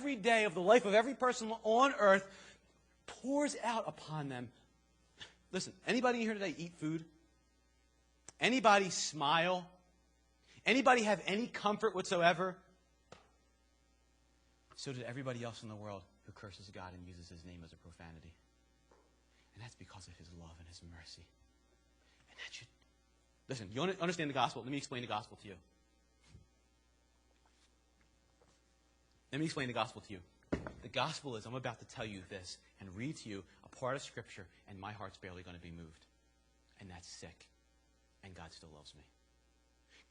every day of the life of every person on earth pours out upon them. Listen, anybody here today eat food? Anybody smile? Anybody have any comfort whatsoever? So did everybody else in the world who curses God and uses his name as a profanity. And that's because of his love and his mercy. And that should... Listen, you understand the gospel? Let me explain the gospel to you. Let me explain the gospel to you. The gospel is, I'm about to tell you this and read to you a part of Scripture, and my heart's barely going to be moved. And that's sick. And God still loves me.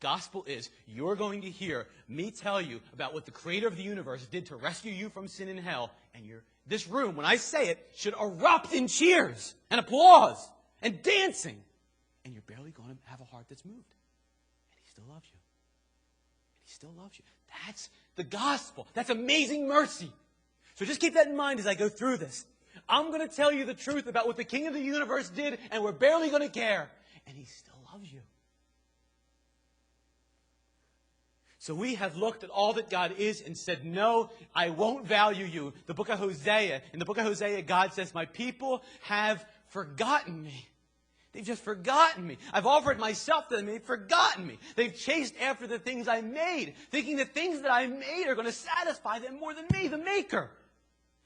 Gospel is, you're going to hear me tell you about what the creator of the universe did to rescue you from sin and hell, and this room, when I say it, should erupt in cheers and applause and dancing. And you're barely going to have a heart that's moved. And he still loves you. And he still loves you. That's the gospel. That's amazing mercy. So just keep that in mind as I go through this. I'm going to tell you the truth about what the King of the universe did, and we're barely going to care. And he still loves you. So we have looked at all that God is and said, no, I won't value you. In the book of Hosea, God says, my people have forgotten me. They've just forgotten me. I've offered myself to them, and they've forgotten me. They've chased after the things I made, thinking the things that I made are going to satisfy them more than me, the Maker.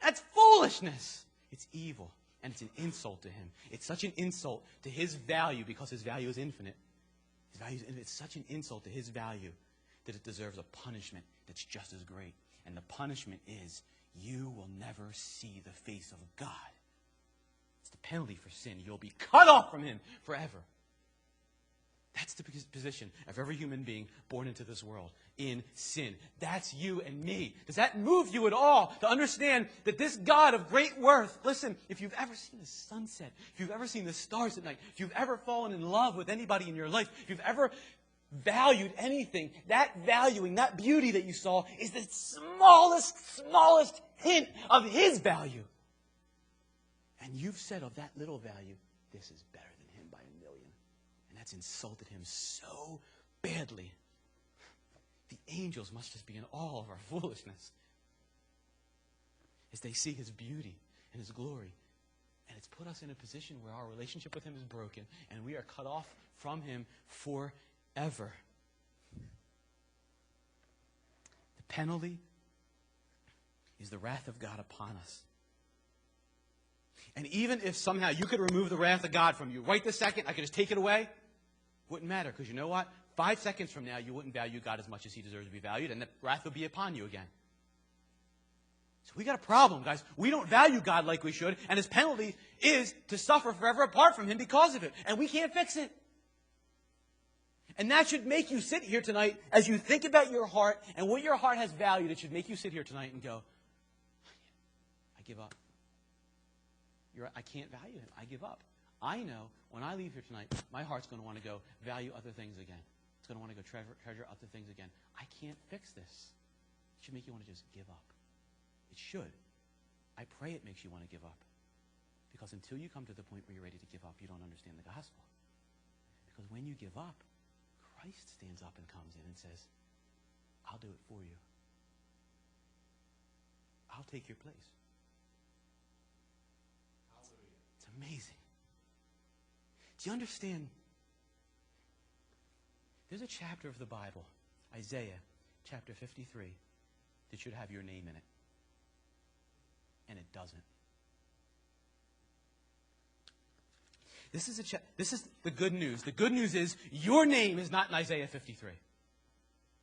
That's foolishness. It's evil, and it's an insult to him. It's such an insult to his value, because his value is infinite. It's such an insult to his value that it deserves a punishment that's just as great. And the punishment is, you will never see the face of God. It's the penalty for sin. You'll be cut off from him forever. That's the position of every human being born into this world, in sin. That's you and me. Does that move you at all to understand that this God of great worth, listen, if you've ever seen the sunset, if you've ever seen the stars at night, if you've ever fallen in love with anybody in your life, if you've ever valued anything, that valuing, that beauty that you saw is the smallest hint of his value. And you've said of that little value, this is better than him by a million. And that's insulted him so badly. The angels must just be in awe of our foolishness as they see his beauty and his glory. And it's put us in a position where our relationship with him is broken and we are cut off from him forever. The penalty is the wrath of God upon us. And even if somehow you could remove the wrath of God from you right this second, I could just take it away, wouldn't matter, because you know what? 5 seconds from now, you wouldn't value God as much as he deserves to be valued, and the wrath would be upon you again. So we got a problem, guys. We don't value God like we should, and his penalty is to suffer forever apart from him because of it, and we can't fix it. And that should make you sit here tonight, as you think about your heart and what your heart has valued, it should make you sit here tonight and go, I give up. I can't value him. I give up. I know when I leave here tonight, my heart's going to want to go value other things again. It's going to want to go treasure other things again. I can't fix this. It should make you want to just give up. It should. I pray it makes you want to give up. Because until you come to the point where you're ready to give up, you don't understand the gospel. Because when you give up, Christ stands up and comes in and says, I'll do it for you. I'll take your place. It's amazing. Do you understand? There's a chapter of the Bible, Isaiah chapter 53, that should have your name in it. And it doesn't. This is the good news. The good news is your name is not in Isaiah 53.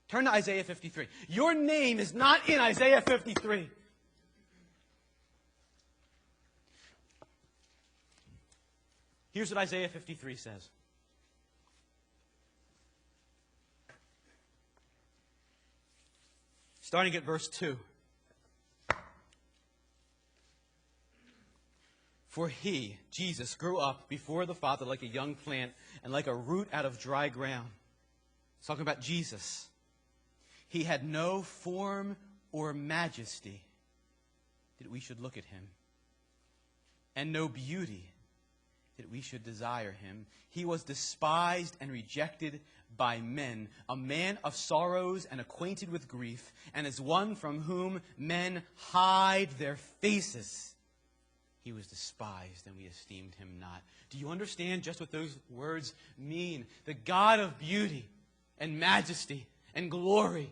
Turn to Isaiah 53. Your name is not in Isaiah 53. Here's what Isaiah 53 says. Starting at verse 2. For he, Jesus, grew up before the Father like a young plant and like a root out of dry ground. It's talking about Jesus. He had no form or majesty that we should look at him, and no beauty that we should desire him. He was despised and rejected by men, a man of sorrows and acquainted with grief, and as one from whom men hide their faces. He was despised, and we esteemed him not. Do you understand just what those words mean? The God of beauty and majesty and glory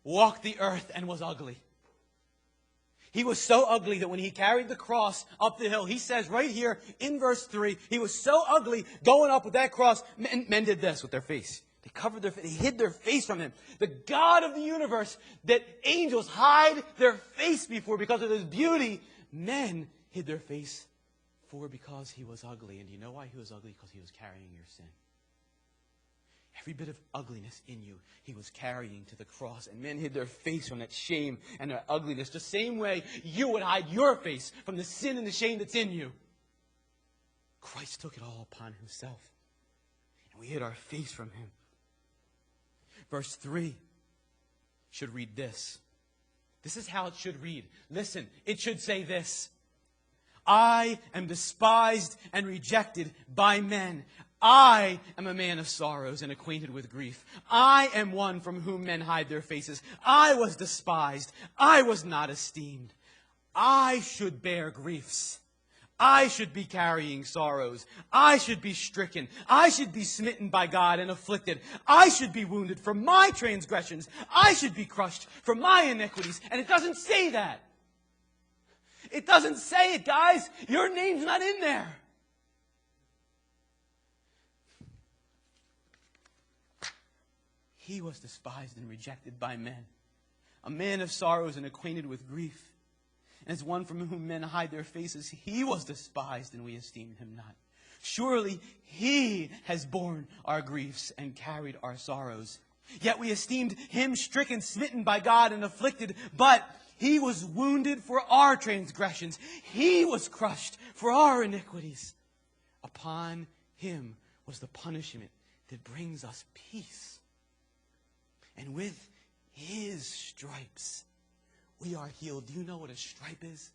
walked the earth and was ugly. He was so ugly that when he carried the cross up the hill, he says right here in verse 3, he was so ugly going up with that cross, men did this with their face. They covered their face, they hid their face from him. The God of the universe that angels hide their face before because of his beauty, men hid their face for because he was ugly. And do you know why he was ugly? Because he was carrying your sin. Every bit of ugliness in you, he was carrying to the cross. And men hid their face from that shame and their ugliness, the same way you would hide your face from the sin and the shame that's in you. Christ took it all upon himself. And we hid our face from him. Verse 3 should read this. This is how it should read. Listen, it should say this. I am despised and rejected by men. I am a man of sorrows and acquainted with grief. I am one from whom men hide their faces. I was despised. I was not esteemed. I should bear griefs. I should be carrying sorrows. I should be stricken. I should be smitten by God and afflicted. I should be wounded for my transgressions. I should be crushed for my iniquities. And it doesn't say that. It doesn't say it, guys. Your name's not in there. He was despised and rejected by men, a man of sorrows and acquainted with grief. And as one from whom men hide their faces, he was despised and we esteemed him not. Surely he has borne our griefs and carried our sorrows. Yet we esteemed him stricken, smitten by God, and afflicted. But he was wounded for our transgressions. He was crushed for our iniquities. Upon him was the punishment that brings us peace. And with his stripes, we are healed. Do you know what a stripe is?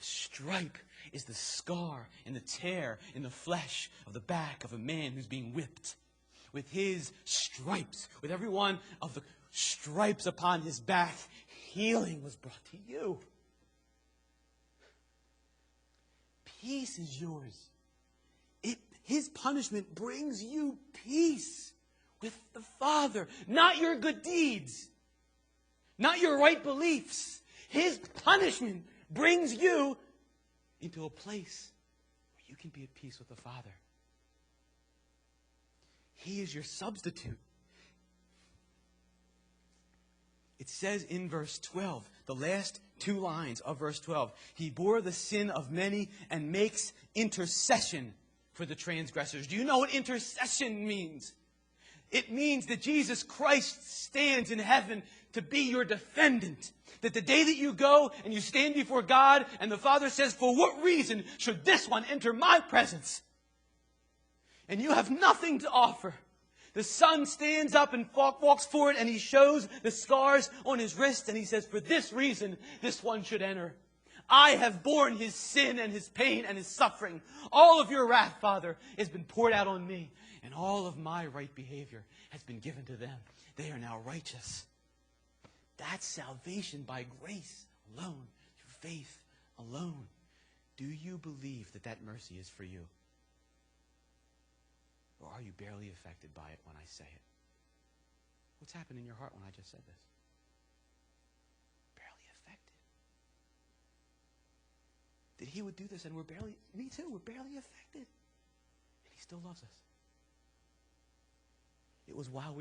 A stripe is the scar and the tear in the flesh of the back of a man who's being whipped. With his stripes, with every one of the stripes upon his back, healing was brought to you. Peace is yours. His punishment brings you peace with the Father. Not your good deeds. Not your right beliefs. His punishment brings you into a place where you can be at peace with the Father. He is your substitute. It says in verse 12, the last two lines of verse 12, he bore the sin of many and makes intercession for the transgressors. Do you know what intercession means? It means that Jesus Christ stands in heaven to be your defendant. That the day that you go and you stand before God and the Father says, for what reason should this one enter my presence? And you have nothing to offer. The Son stands up and walks forward and he shows the scars on his wrist and he says, for this reason, this one should enter. I have borne his sin and his pain and his suffering. All of your wrath, Father, has been poured out on me. And all of my right behavior has been given to them. They are now righteous. That's salvation by grace alone, through faith alone. Do you believe that that mercy is for you? Or are you barely affected by it when I say it? What's happened in your heart when I just said this? Barely affected. That he would do this and me too, we're barely affected. And he still loves us. It was while we were